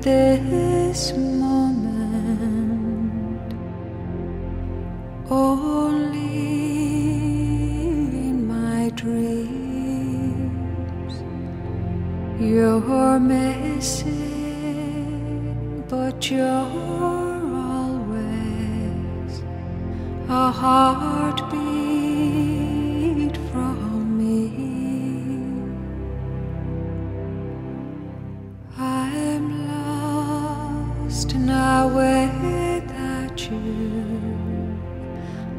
this moment, only in my dreams. You're missing, but you're always a heartbeat from me. I'm lost now without you.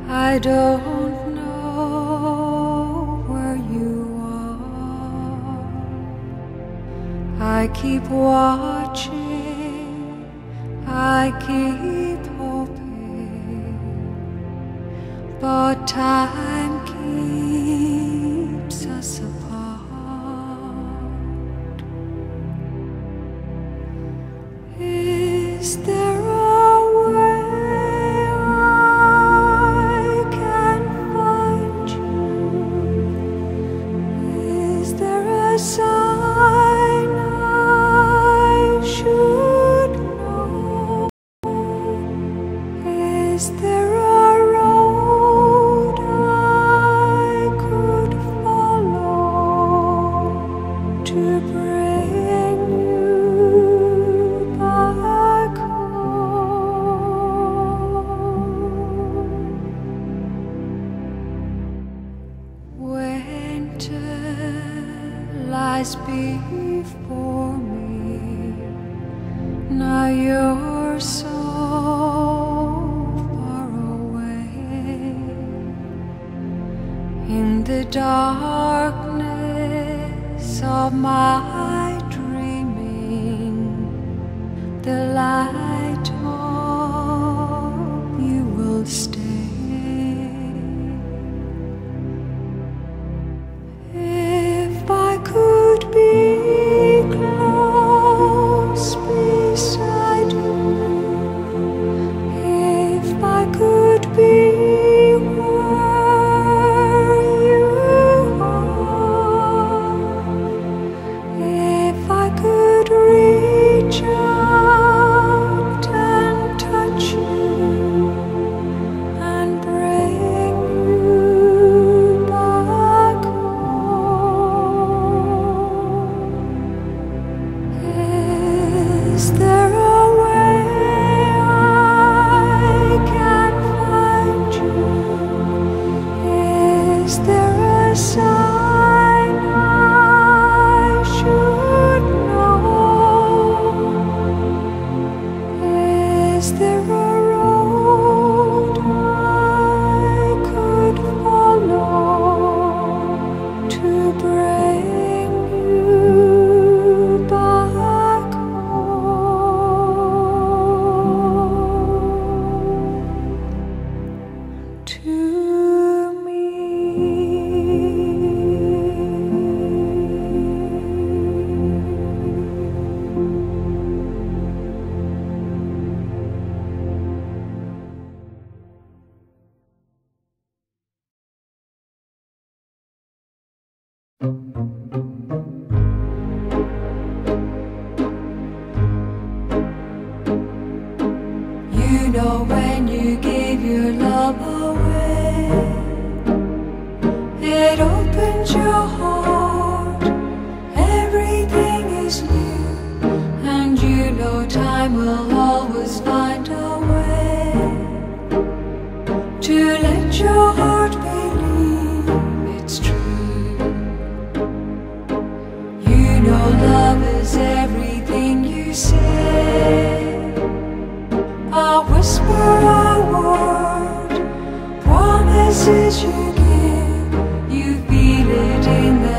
I don't know where you are. I keep watching, I keep hoping, but time keeps us apart. Is there a way I can find you? Is there a sign I should know? Is there a road I could follow to bring you back home? Winter lies before me. Now you're so far away. In the darkness of my dreaming, the light of you will stay. If I could be close beside you, if I could be where you are, if I could reach out and touch you and bring you back home. Is there a way I can find you? Is there a sign I should know? Is there a road I could follow to bring you back home to me? You know when you give your love away, it opens your heart, everything is new, and you know time will always find a way to let your heart believe it's true. You know love is everything you say, a whisper, a word, promises you give, you feel it in the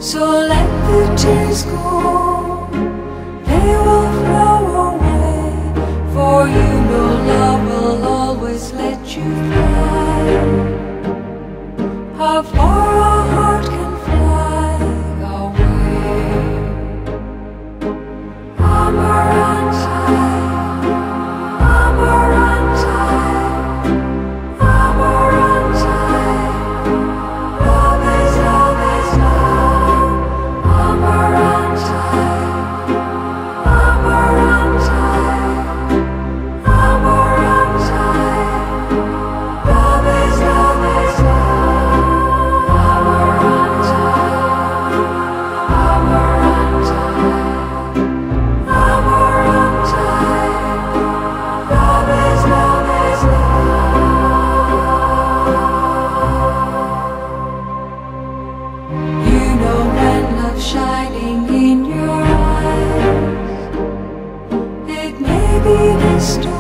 So let the tears go, they will flow away. For you know love will always let you fly. How far a heart can fly away. Amarante, Amarante, Amarante. Love is love. Amarante, Amarante, Amarante. Love is love. Amarante, Amarante, Amarante. Love is love. You know when love's shining in your eyes, it may be the storm.